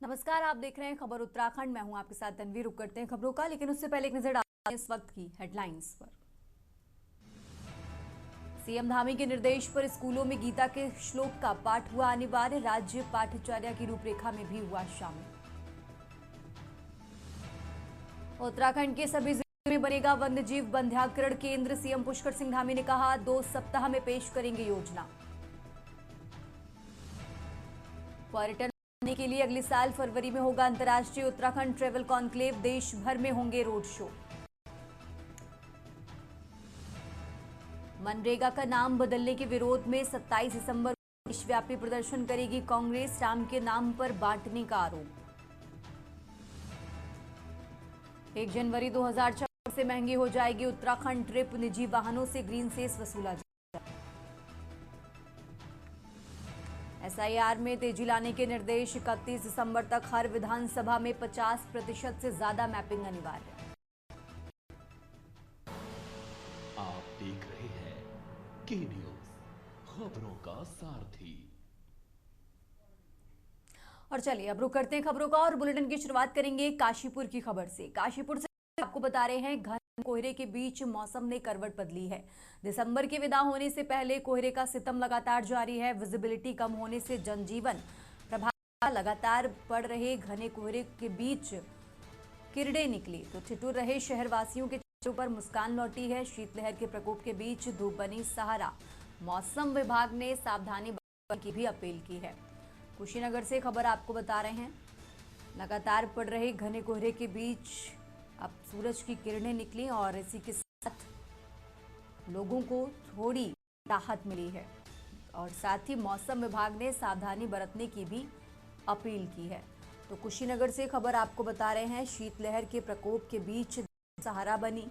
नमस्कार, आप देख रहे हैं खबर उत्तराखंड। मैं हूं आपके साथ तन्वी। रुक करते हैं खबरों का, लेकिन उससे पहले एक नजर डालते हैं इस वक्त की हेडलाइंस पर। सीएम धामी के निर्देश पर स्कूलों में गीता के श्लोक का पाठ हुआ अनिवार्य। राज्य पाठ्यचर्या की रूपरेखा में भी हुआ शामिल। उत्तराखंड के सभी जिलों में बनेगा वन्य जीव बंध्याकरण केंद्र। सीएम पुष्कर सिंह धामी ने कहा, 2 सप्ताह में पेश करेंगे योजना। पर्यटन बढ़ाने के लिए अगले साल फरवरी में होगा अंतर्राष्ट्रीय उत्तराखंड ट्रेवल कॉन्क्लेव। देश भर में होंगे रोड शो। मनरेगा का नाम बदलने के विरोध में 27 दिसंबर को देशव्यापी प्रदर्शन करेगी कांग्रेस। राम के नाम पर बांटने का आरोप। 1 जनवरी 2024 से महंगी हो जाएगी उत्तराखंड ट्रिप। निजी वाहनों से ग्रीन सेस वसूला जाएगा। एसआईआर में तेजी लाने के निर्देश। 31 दिसंबर तक हर विधानसभा में 50% से ज्यादा मैपिंग अनिवार्य। आप देख रहे हैं के न्यूज, खबरों का सारथी। और चलिए अब रुक करते हैं खबरों का और बुलेटिन की शुरुआत करेंगे काशीपुर की खबर से। काशीपुर से आपको बता रहे हैं, घने कोहरे के बीच मौसम ने करवट बदली है। दिसंबर के विदा होने से पहले कोहरे का सितम लगातार जारी है। विजिबिलिटी कम होने से जनजीवन प्रभावित। लगातार पड़ रहे घने कोहरे के बीच किरणें निकली तो ठिठुर रहे शहरवासियों के चेहरों पर मुस्कान लौटी है। शीतलहर के प्रकोप के बीच धूप बनी सहारा। मौसम विभाग ने सावधानी बरतने की भी अपील की है। कुशीनगर से खबर आपको बता रहे हैं, लगातार पड़ रहे घने कोहरे के बीच अब सूरज की किरणें निकली और इसी के साथ लोगों को थोड़ी राहत मिली है और साथ ही मौसम विभाग ने सावधानी बरतने की भी अपील की है। तो कुशीनगर से खबर आपको बता रहे हैं, शीतलहर के प्रकोप के बीच सहारा बनी।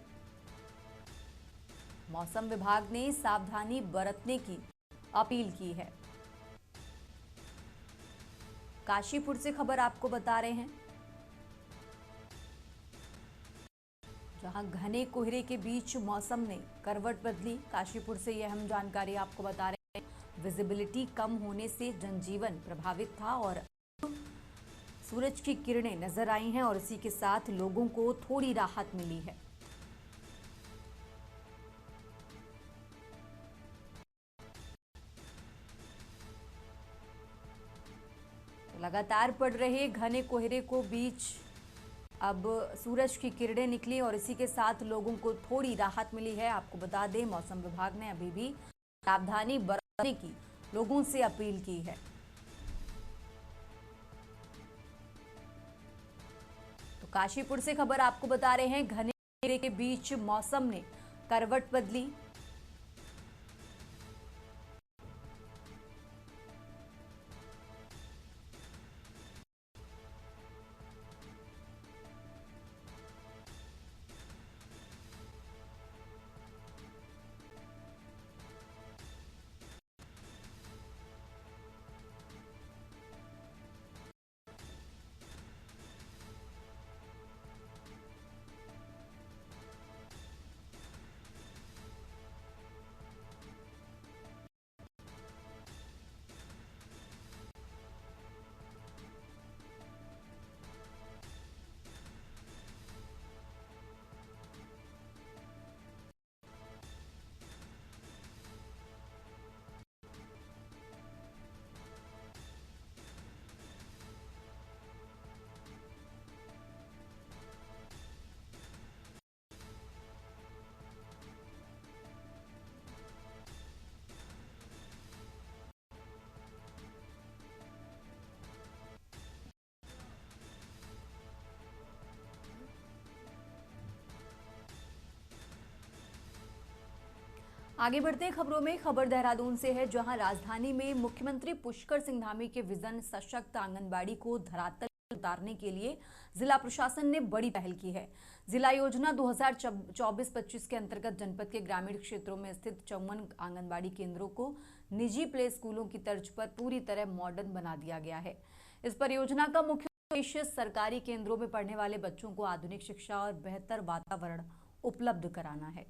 मौसम विभाग ने सावधानी बरतने की अपील की है। काशीपुर से खबर आपको बता रहे हैं, जहां घने कोहरे के बीच मौसम ने करवट बदली। काशीपुर से यह हम जानकारी आपको बता रहे हैं। विजिबिलिटी कम होने से जनजीवन प्रभावित था और सूरज की किरणें नजर आई हैं और इसी के साथ लोगों को थोड़ी राहत मिली है। लगातार पड़ रहे घने कोहरे को बीच अब सूरज की किरणें निकली और इसी के साथ लोगों को थोड़ी राहत मिली है। आपको बता दें, मौसम विभाग ने अभी भी सावधानी बरतने की लोगों से अपील की है। तो काशीपुर से खबर आपको बता रहे हैं, घने कोहरे के बीच मौसम ने करवट बदली। आगे बढ़ते हैं खबरों में। खबर देहरादून से है, जहां राजधानी में मुख्यमंत्री पुष्कर सिंह धामी के विजन सशक्त आंगनबाड़ी को धरातल पर उतारने के लिए जिला प्रशासन ने बड़ी पहल की है। जिला योजना 2024-25 के अंतर्गत जनपद के ग्रामीण क्षेत्रों में स्थित 54 आंगनबाड़ी केंद्रों को निजी प्ले स्कूलों की तर्ज पर पूरी तरह मॉडर्न बना दिया गया है। इस परियोजना का मुख्य उद्देश्य सरकारी केंद्रों में पढ़ने वाले बच्चों को आधुनिक शिक्षा और बेहतर वातावरण उपलब्ध कराना है।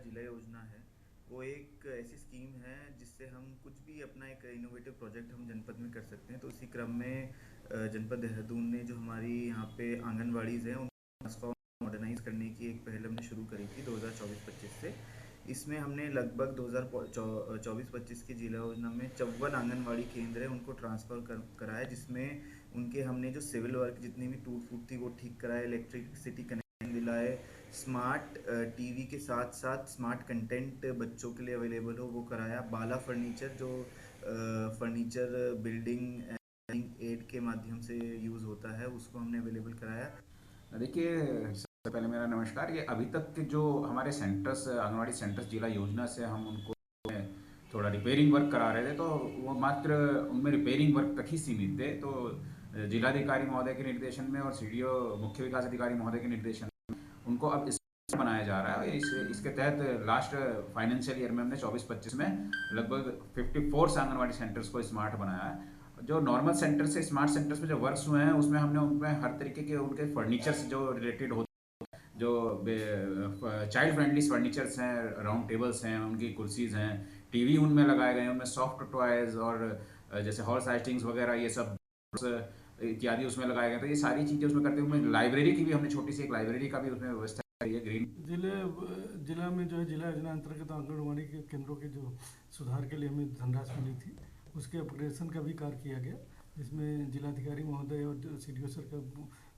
जिला योजना है वो एक ऐसी स्कीम है जिससे हम कुछ भी अपना एक इनोवेटिव प्रोजेक्ट हम जनपद में कर सकते हैं। तो उसी क्रम में जनपद देहरादून ने जो हमारी यहाँ पे आंगनवाड़ीज़ हैं उनको ट्रांसफॉर्म मॉडर्नाइज करने की एक पहल हमने शुरू करी थी 2024-25 से। इसमें हमने लगभग 2024-25 की जिला योजना में 54 आंगनवाड़ी केंद्र है उनको कराया, जिसमें उनके हमने जो सिविल वर्क जितनी भी टूट फूट थी वो ठीक कराए, इलेक्ट्रिसिटी कनेक्शन दिलाए, स्मार्ट टीवी के साथ साथ स्मार्ट कंटेंट बच्चों के लिए अवेलेबल हो वो कराया। बाला फर्नीचर जो फर्नीचर बिल्डिंग एड के माध्यम से यूज़ होता है उसको हमने अवेलेबल कराया। देखिए, सबसे पहले मेरा नमस्कार। ये अभी तक के जो हमारे सेंटर्स, आंगनवाड़ी सेंटर्स जिला योजना से हम उनको थोड़ा रिपेयरिंग वर्क करा रहे थे, तो वो मात्र उनमें रिपेयरिंग वर्क तक ही सीमित थे। तो जिलाधिकारी महोदय के निर्देशन में और सीडीओ मुख्य विकास अधिकारी महोदय के निर्देशन में उनको अब इस बनाया जा रहा है। इसके तहत लास्ट फाइनेंशियल ईयर में हमने 24-25 में लगभग 54 आंगनवाड़ी सेंटर्स को स्मार्ट बनाया है। जो नॉर्मल सेंटर से स्मार्ट सेंटर्स में जो वर्क्स हुए हैं उसमें हमने उनमें हर तरीके के उनके फर्नीचर्स जो रिलेटेड होते हैं, जो चाइल्ड फ्रेंडली फर्नीचर्स हैं, राउंड टेबल्स हैं, उनकी कुर्सीज़ हैं, टीवी उनमें लगाए गए हैं, उनमें सॉफ्ट टॉयज़ और जैसे हॉर्स राइडिंग्स वगैरह ये सब इत्यादि उसमें लगाए गए। तो ये सारी चीज़ें उसमें करते हुए लाइब्रेरी की भी हमने छोटी सी एक लाइब्रेरी का भी उसमें व्यवस्था करी है। ग्रीन जिला में जो है जिला योजना अंतर्गत आंगनबाड़ी के केंद्रों के जो सुधार के लिए हमें धनराशि मिली थी उसके अपग्रेडेशन का भी कार्य किया गया, जिसमें जिलाधिकारी महोदय और सीडीओ सर का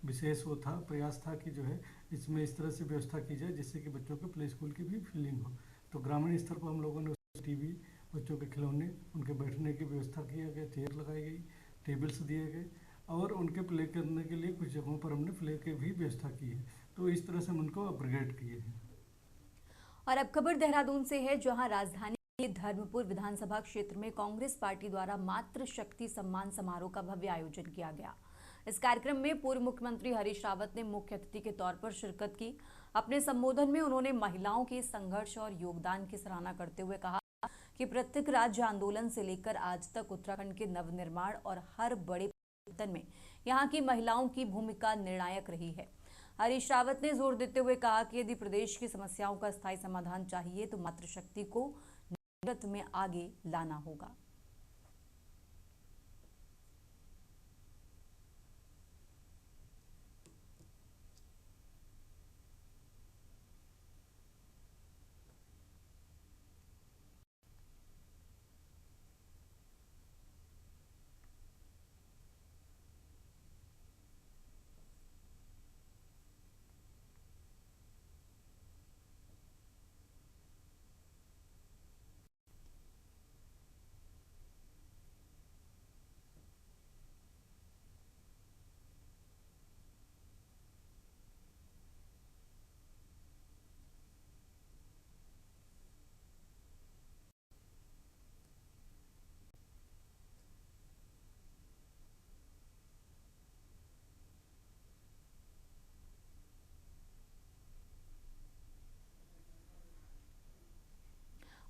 विशेष वो था प्रयास था कि जो है इसमें इस तरह से व्यवस्था की जाए जिससे कि बच्चों के प्ले स्कूल की भी फीलिंग हो। तो ग्रामीण स्तर पर हम लोगों ने टीवी, बच्चों के खिलौने, उनके बैठने की व्यवस्था किया गया, चेयर लगाई गई, टेबल्स दिए गए और उनके प्ले करने के लिए कुछ जगहों पर हमने प्ले की भी व्यवस्था की है। तो इस तरह से हम उनको अपग्रेड किए हैं। और अब खबर देहरादून से है, जहां राजधानी के धर्मपुर विधानसभा क्षेत्र में कांग्रेस पार्टी द्वारा मातृ शक्ति सम्मान समारोह का भव्य आयोजन किया गया। इस कार्यक्रम में पूर्व मुख्यमंत्री हरीश रावत ने मुख्य अतिथि के तौर पर शिरकत की। अपने संबोधन में उन्होंने महिलाओं के संघर्ष और योगदान की सराहना करते हुए कहा कि प्रत्येक राज्य आंदोलन से लेकर आज तक उत्तराखंड के नवनिर्माण और हर बड़े परिवर्तन में यहाँ की महिलाओं की भूमिका निर्णायक रही है। हरीश रावत ने जोर देते हुए कहा कि यदि प्रदेश की समस्याओं का स्थायी समाधान चाहिए तो मातृशक्ति को नेतृत्व में आगे लाना होगा।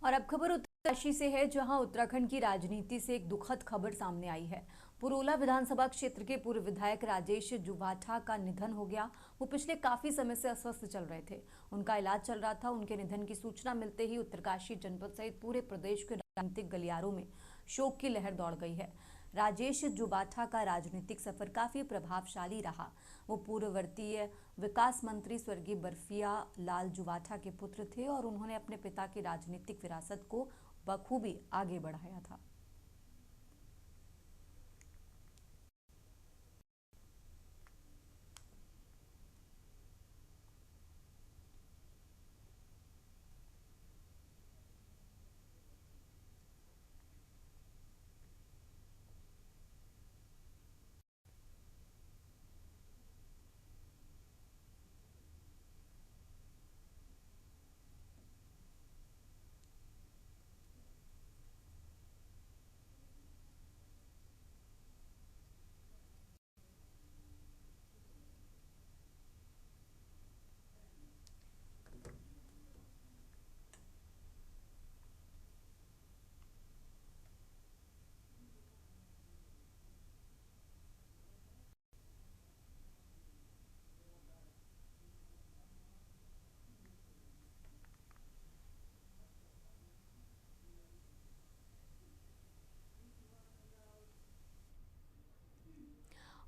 और अब खबर उत्तरकाशी से है, जहां उत्तराखंड की राजनीति से एक दुखद खबर सामने आई है। पुरोला विधानसभा क्षेत्र के पूर्व विधायक राजेश जुवाठा का निधन हो गया। वो पिछले काफी समय से अस्वस्थ चल रहे थे, उनका इलाज चल रहा था। उनके निधन की सूचना मिलते ही उत्तरकाशी जनपद सहित पूरे प्रदेश के राजनीतिक गलियारों में शोक की लहर दौड़ गई है। राजेश जुवाठा का राजनीतिक सफर काफी प्रभावशाली रहा। वो पूर्ववर्तीय विकास मंत्री स्वर्गीय बर्फिया लाल जुवाठा के पुत्र थे और उन्होंने अपने पिता की राजनीतिक विरासत को बखूबी आगे बढ़ाया था।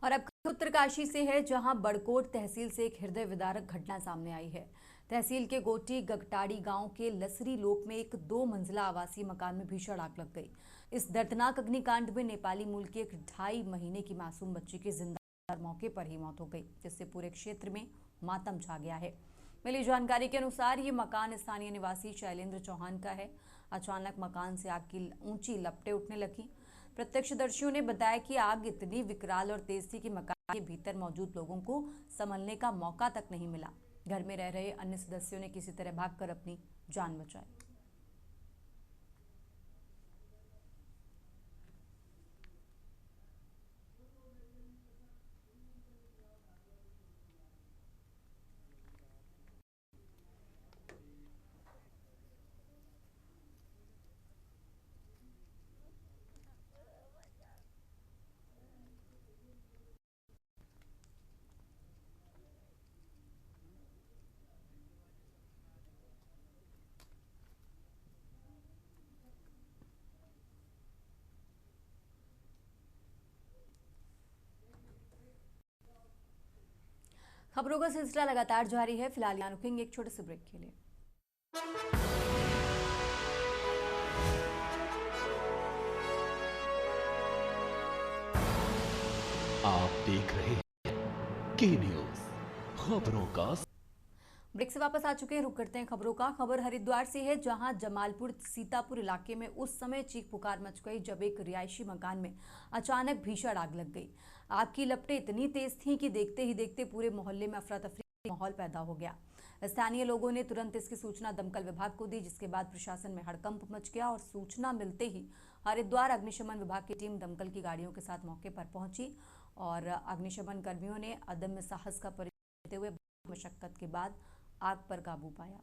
और अब उत्तरकाशी से है, जहां बड़कोट तहसील से एक हृदय विदारक घटना सामने आई है। तहसील के गोटी गगटाड़ी गांव के लसरी लोक में एक 2 मंजिला आवासीय मकान में भीषण आग लग गई। इस दर्दनाक अग्निकांड में नेपाली मूल की एक 2.5 महीने की मासूम बच्ची की जिंदा मौके पर ही मौत हो गई, जिससे पूरे क्षेत्र में मातम छा गया है। मिली जानकारी के अनुसार ये मकान स्थानीय निवासी शैलेंद्र चौहान का है। अचानक मकान से आग की ऊंची लपटें उठने लगी। प्रत्यक्षदर्शियों ने बताया कि आग इतनी विकराल और तेज थी कि मकान के भीतर मौजूद लोगों को संभलने का मौका तक नहीं मिला। घर में रह रहे अन्य सदस्यों ने किसी तरह भागकर अपनी जान बचाई। खबरों का सिलसिला लगातार जारी है। फिलहाल यहाँ रुकेंगे एक छोटे से ब्रेक के लिए। आप देख रहे हैं के न्यूज, खबरों का। ब्रेक से वापस आ चुके हैं, रुक करते हैं खबरों का। खबर हरिद्वार से है, जहां जमालपुर सीतापुर इलाके में उस समय चीख पुकार मच गई जब एक रिहायशी मकान में अचानक भीषण आग लग गई। आग की लपटें इतनी तेज थीं कि देखते ही देखते पूरे मोहल्ले में अफरा तफरी का माहौल पैदा हो गया। स्थानीय लोगों ने तुरंत इसकी सूचना दमकल विभाग को दी, जिसके बाद प्रशासन में हड़कंप मच गया और सूचना मिलते ही हरिद्वार अग्निशमन विभाग की टीम दमकल की गाड़ियों के साथ मौके पर पहुंची और अग्निशमन कर्मियों ने अदम्य साहस का परिचय देते हुए मशक्कत के बाद आग पर काबू पाया।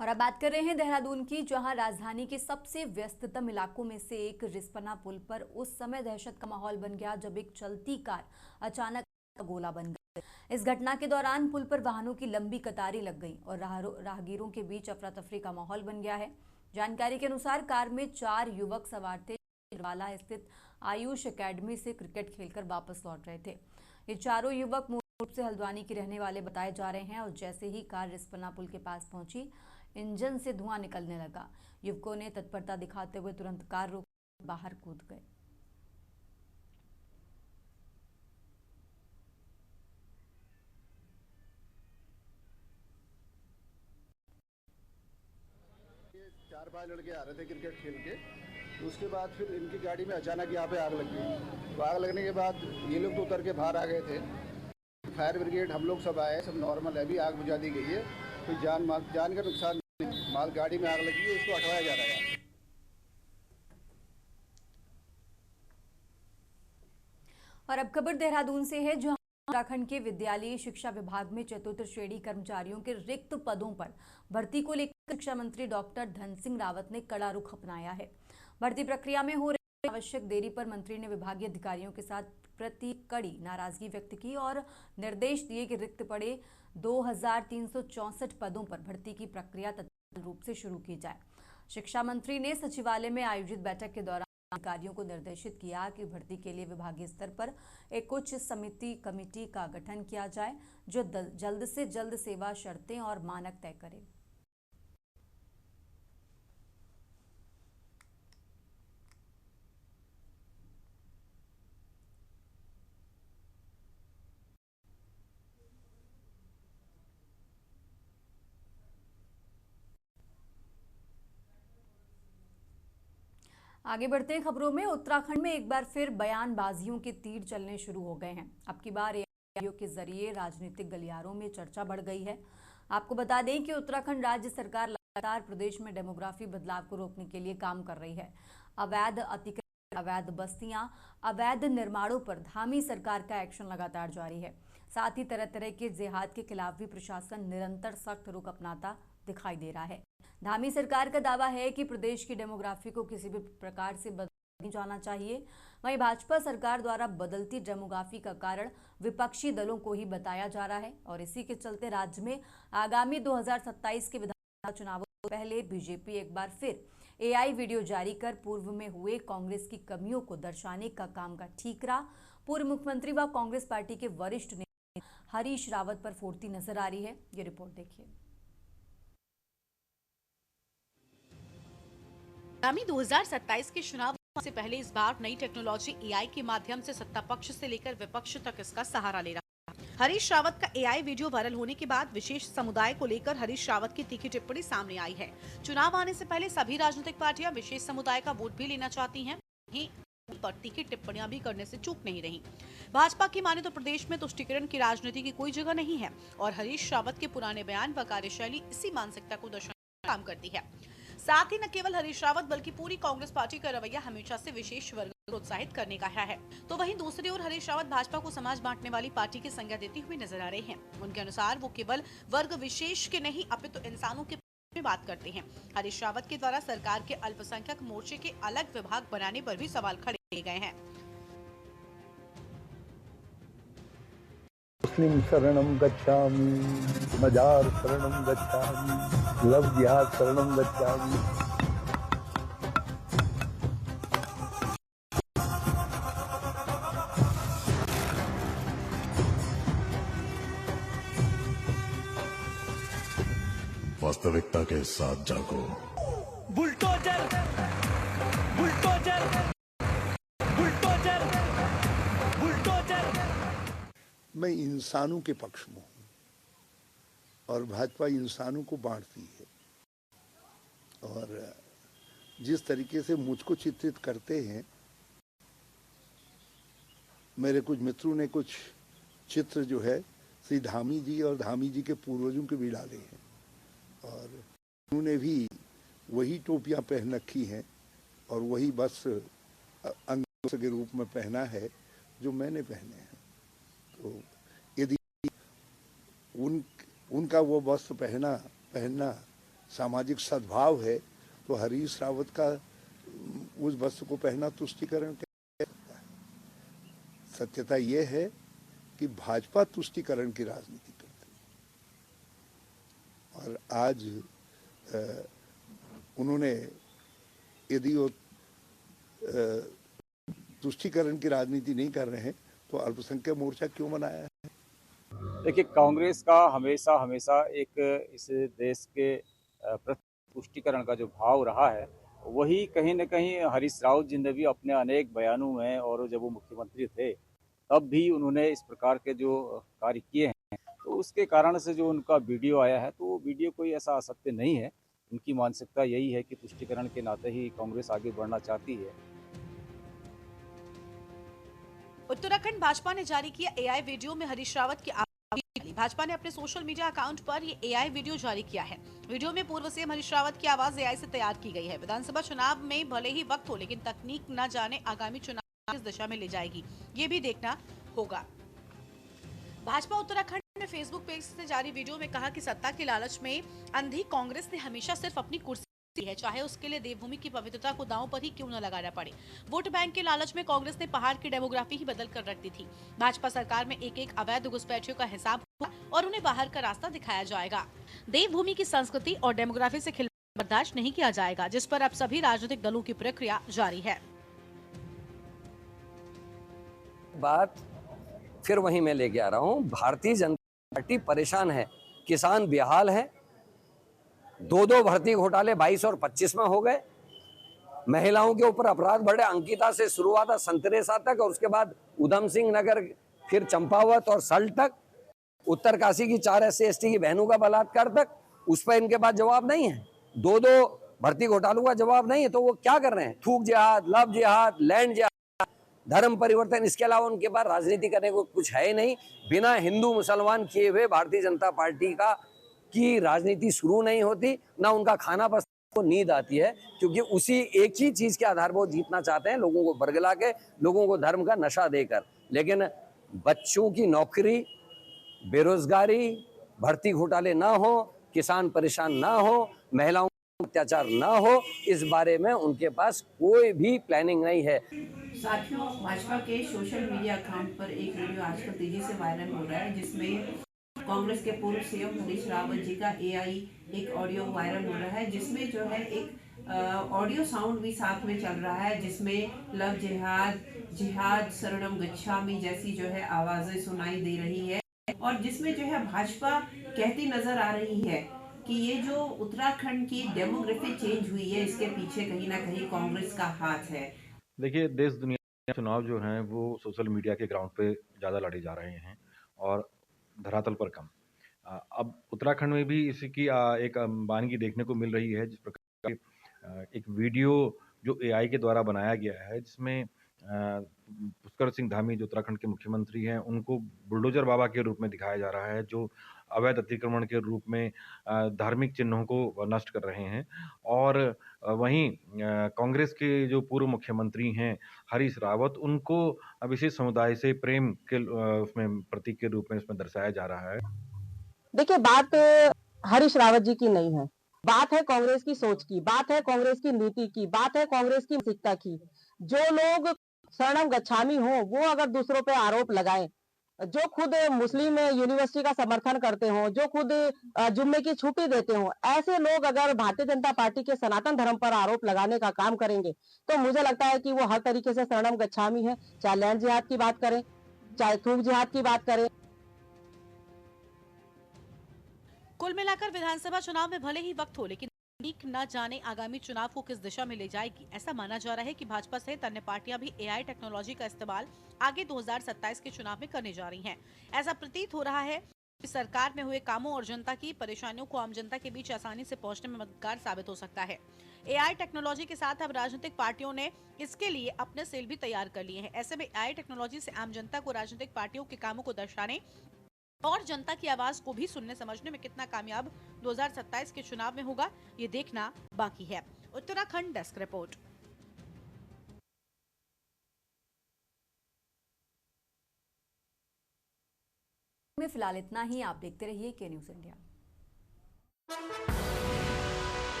और अब बात कर रहे हैं देहरादून की, जहां राजधानी के सबसे व्यस्ततम इलाकों में से एक रिस्पना पुल पर उस समय दहशत का माहौल बन गया जब एक चलती कार अचानक गोला बन गई। इस घटना के दौरान पुल पर वाहनों की लंबी कतारें लग गई और राहगीरों के बीच अफरा तफरी का माहौल बन गया है। जानकारी के अनुसार कार में 4 युवक सवार थे, वाला स्थित आयुष एकेडमी से क्रिकेट खेलकर वापस लौट रहे थे। ये चारों युवक मूल रूप से हल्द्वानी के रहने वाले बताए जा रहे हैं और जैसे ही कार रिस्पना पुल के पास पहुंची, इंजन से धुआं निकलने लगा। युवकों ने तत्परता दिखाते हुए तुरंत कार रोक बाहर कूद गए। ये 4-5 लड़के आ रहे थे क्रिकेट खेल के, तो उसके बाद फिर इनकी गाड़ी में अचानक यहाँ पे आग लग गई। तो आग लगने के बाद ये लोग तो उतर के बाहर आ गए थे। फायर ब्रिगेड हम लोग सब आए, सब नॉर्मल है, अभी आग बुझा दी गई है। कोई जान का नुकसान नहीं, माल गाड़ी में आग लगी है, इसको हटवाया जा रहा है। और अब खबर देहरादून से है, जहां उत्तराखंड के विद्यालयी शिक्षा विभाग में चतुर्थ श्रेणी कर्मचारियों के रिक्त पदों पर भर्ती को लेकर शिक्षा मंत्री डॉक्टर धन सिंह रावत ने कड़ा रुख अपनाया है। भर्ती प्रक्रिया में हो रही आवश्यक देरी पर मंत्री ने विभागीय अधिकारियों के साथ प्रति कड़ी नाराजगी व्यक्त की और निर्देश दिए कि रिक्त पड़े 2364 पदों पर भर्ती की प्रक्रिया तत्काल रूप से शुरू की जाए। शिक्षा मंत्री ने सचिवालय में आयोजित बैठक के दौरान अधिकारियों को निर्देशित किया कि भर्ती के लिए विभागीय स्तर पर एक उच्च समिति कमेटी का गठन किया जाए, जो जल्द से जल्द सेवा शर्तें और मानक तय करे। आगे बढ़ते हैं खबरों में। उत्तराखंड में एक बार फिर बयानबाजियों के तीर चलने शुरू हो गए हैं। अब की बार एआईओ के जरिए राजनीतिक गलियारों में चर्चा बढ़ गई है। आपको बता दें कि उत्तराखंड राज्य सरकार लगातार प्रदेश में डेमोग्राफी बदलाव को रोकने के लिए काम कर रही है। अवैध अतिक्रमण अवैध बस्तियां, अवैध निर्माणों पर धामी सरकार का एक्शन लगातार जारी है। साथ ही तरह तरह के जिहाद के खिलाफ भी प्रशासन निरंतर सख्त रुख अपनाता दिखाई दे रहा है। धामी सरकार का दावा है कि प्रदेश की डेमोग्राफी को किसी भी प्रकार से बदला नहीं जाना चाहिए। वहीं भाजपा सरकार द्वारा बदलती डेमोग्राफी का कारण विपक्षी दलों को ही बताया जा रहा है और इसी के चलते राज्य में आगामी 2027 के विधानसभा चुनावों से पहले बीजेपी एक बार फिर एआई वीडियो जारी कर पूर्व में हुए कांग्रेस की कमियों को दर्शाने का काम का ठीकरा पूर्व मुख्यमंत्री व कांग्रेस पार्टी के वरिष्ठ नेता हरीश रावत पर फोड़ती नजर आ रही है। ये रिपोर्ट देखिए। आगामी 2027 के चुनाव से पहले इस बार नई टेक्नोलॉजी एआई के माध्यम से सत्ता पक्ष से लेकर विपक्ष तक इसका सहारा ले रहा है। हरीश रावत का एआई वीडियो वायरल होने के बाद विशेष समुदाय को लेकर हरीश रावत की तीखी टिप्पणी सामने आई है। चुनाव आने से पहले सभी राजनीतिक पार्टियां विशेष समुदाय का वोट भी लेना चाहती हैं, वहीं पर तीखी टिप्पणियां भी करने से चूक नहीं रही। भाजपा की माने तो प्रदेश में तुष्टीकरण की राजनीति की कोई जगह नहीं है और हरीश रावत के पुराने बयान व कार्यशैली इसी मानसिकता को दर्शाने का काम करती है। साथ ही न केवल हरीश रावत बल्कि पूरी कांग्रेस पार्टी का रवैया हमेशा से विशेष वर्ग को प्रोत्साहित करने का है। तो वहीं दूसरी ओर हरीश रावत भाजपा को समाज बांटने वाली पार्टी की संज्ञा देते हुए नजर आ रहे हैं। उनके अनुसार वो केवल वर्ग विशेष के नहीं अपितु इंसानों के में बात करते हैं। हरीश रावत के द्वारा सरकार के अल्पसंख्यक मोर्चे के अलग विभाग बनाने पर भी सवाल खड़े किए गए हैं। मुस्लिम शरणं गच्छामि, मजार शरणं गच्छामि, लव जिहाद शरणं गच्छामि। वास्तविकता के साथ जागो। Bulldozer, bulldozer, bulldozer, bulldozer. मैं इंसानों के पक्ष में हूँ और भाजपा इंसानों को बांटती है और जिस तरीके से मुझको चित्रित करते हैं, मेरे कुछ मित्रों ने कुछ चित्र जो है श्री धामी जी और धामी जी के पूर्वजों के भी डाले हैं और उन्होंने भी वही टोपियां पहन रखी हैं और वही वस्त्र अंग के रूप में पहना है जो मैंने पहने हैं। तो यदि उनका वो वस्त्र पहनना सामाजिक सद्भाव है तो हरीश रावत का उस वस्त्र को पहनना तुष्टीकरण कैसे सकता है? सत्यता ये है कि भाजपा तुष्टीकरण की राजनीति करती है और आज उन्होंने यदि वो तुष्टीकरण की राजनीति नहीं कर रहे हैं तो अल्पसंख्यक मोर्चा क्यों बनाया है? देखिए, कांग्रेस का हमेशा एक इस देश के प्रति तुष्टीकरण का जो भाव रहा है वही कहीं न कहीं हरीश रावत जी ने भी अपने अनेक बयानों में और जब वो मुख्यमंत्री थे तब भी उन्होंने इस प्रकार के जो कार्य किए हैं तो उसके कारण से जो उनका वीडियो आया है तो वो वीडियो कोई ऐसा असत्य नहीं है। उनकी मानसिकता यही है कि तुष्टीकरण के नाते ही कांग्रेस आगे बढ़ना चाहती है। उत्तराखंड भाजपा ने जारी किया एआई वीडियो में हरीश रावत की भाजपा ने अपने सोशल मीडिया अकाउंट पर ये एआई वीडियो जारी किया है। वीडियो में पूर्व सीएम हरीश रावत की आवाज एआई से तैयार की गई है। विधानसभा चुनाव में भले ही वक्त हो लेकिन तकनीक न जाने आगामी चुनाव किस दिशा में ले जाएगी ये भी देखना होगा। भाजपा उत्तराखंड ने फेसबुक पेज से जारी वीडियो में कहा कि सत्ता के लालच में अंधी कांग्रेस ने हमेशा सिर्फ अपनी कुर्सी है, चाहे उसके लिए देवभूमि की पवित्रता को दांव पर ही क्यों न लगाना पड़े। वोट बैंक के लालच में कांग्रेस ने पहाड़ की डेमोग्राफी ही बदल कर रख दी थी। भाजपा सरकार में एक अवैध घुसपैठियों का हिसाब हुआ और उन्हें बाहर का रास्ता दिखाया जाएगा। देवभूमि की संस्कृति और डेमोग्राफी से खिलवाड़ बर्दाश्त नहीं किया जाएगा, जिस पर अब सभी राजनीतिक दलों की प्रक्रिया जारी है। बात फिर वहीं मैं लेके आ रहा हूँ, भारतीय जनता पार्टी परेशान है, किसान बेहाल है। 2 भर्ती घोटाले 22 और 25 में हो गए। महिलाओं के ऊपर अपराध बढ़े। अंकिता से शुरू हुआ था संतरेसा तक और उसके बाद उधम सिंह नगर, फिर चंपावत और सल्ट तक, उत्तरकाशी की 4 SC/ST की बहनों का बलात्कार तक। उस पर इनके पास जवाब नहीं है। 2 भर्ती घोटालों का जवाब नहीं है तो वो क्या कर रहे हैं? थूक जिहाद, लव जिहाद, लैंड जिहाद, धर्म परिवर्तन, इसके अलावा उनके पास राजनीति करने को कुछ है ही नहीं। बिना हिंदू मुसलमान किए हुए भारतीय जनता पार्टी की राजनीति शुरू नहीं होती, ना उनका खाना पसंद को नींद आती है, क्योंकि उसी एक ही चीज के आधार पर वो जीतना चाहते हैं, लोगों को बरगला के, लोगों को धर्म का नशा देकर। लेकिन बच्चों की नौकरी, बेरोजगारी, भर्ती घोटाले ना हो, किसान परेशान ना हो, महिलाओं पर अत्याचार ना हो, इस बारे में उनके पास कोई भी प्लानिंग नहीं है। साथियों, भाजपा के सोशल मीडिया अकाउंट पर एक वीडियो आजकल तेजी से वायरल हो रहा है, जिसमें कांग्रेस के पूर्व सीएम हरीश रावत जी का एआई एक ऑडियो वायरल हो रहा है, जिसमें जो है एक ऑडियो साउंड भी साथ में चल रहा है, जिसमें लव जिहाद, जिहाद शरणम गच्छामि जैसी जो है आवाजें सुनाई दे रही है, और जिसमें जो है भाजपा कहती नजर आ रही है कि ये जो उत्तराखंड की डेमोग्राफी चेंज हुई है, इसके पीछे कहीं ना कहीं कांग्रेस का हाथ है। देखिए, देश दुनिया के चुनाव जो हैं वो सोशल मीडिया के ग्राउंड पे ज़्यादा लड़े जा रहे हैं और धरातल पर कम। अब उत्तराखंड में भी इसी की एक वानगी देखने को मिल रही है, जिस प्रकार के एक वीडियो जो एआई के द्वारा बनाया गया है, जिसमें पुष्कर सिंह धामी जो उत्तराखंड के मुख्यमंत्री हैं, उनको बुलडोजर बाबा के रूप में दिखाया जा रहा है, जो अवैध अतिक्रमण के रूप में धार्मिक चिन्हों को नष्ट कर रहे हैं। और वहीं कांग्रेस के जो पूर्व मुख्यमंत्री हैं हरीश रावत, उनको विशेष समुदाय से प्रेम के उसमें प्रतीक के रूप में इसमें दर्शाया जा रहा है। देखिए, बात हरीश रावत जी की नहीं है, बात है कांग्रेस की सोच की, बात है कांग्रेस की नीति की, बात है कांग्रेस की मानसिकता की। जो लोग शरणम गच्छामी हो, वो अगर दूसरों पे आरोप लगाएं, जो खुद मुस्लिम यूनिवर्सिटी का समर्थन करते हो, जो खुद जुम्मे की छुट्टी देते हो, ऐसे लोग अगर भारतीय जनता पार्टी के सनातन धर्म पर आरोप लगाने का काम करेंगे, तो मुझे लगता है कि वो हर तरीके से शरणम गच्छामी है। चाहे लैंड जिहाद की बात करें, चाहे थूक जिहाद की बात करें। कुल मिलाकर विधानसभा चुनाव में भले ही वक्त हो, लेकिन ठीक न जाने आगामी चुनाव को किस दिशा में ले जाएगी। ऐसा माना जा रहा है कि भाजपा सहित अन्य पार्टियां भी एआई टेक्नोलॉजी का इस्तेमाल आगे 2027 के चुनाव में करने जा रही हैं। ऐसा प्रतीत हो रहा है कि सरकार में हुए कामों और जनता की परेशानियों को आम जनता के बीच आसानी से पहुंचने में मददगार साबित हो सकता है। एआई टेक्नोलॉजी के साथ अब राजनीतिक पार्टियों ने इसके लिए अपने सेल भी तैयार कर लिए हैं। ऐसे में एआई टेक्नोलॉजी से आम जनता को राजनीतिक पार्टियों के कामों को दर्शाने और जनता की आवाज को भी सुनने समझने में कितना कामयाब 2027 के चुनाव में होगा, ये देखना बाकी है। Uttarakhand desk report. में फिलहाल इतना ही। आप देखते रहिए के न्यूज़ इंडिया।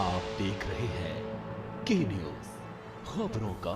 आप देख रहे हैं के न्यूज़, खबरों का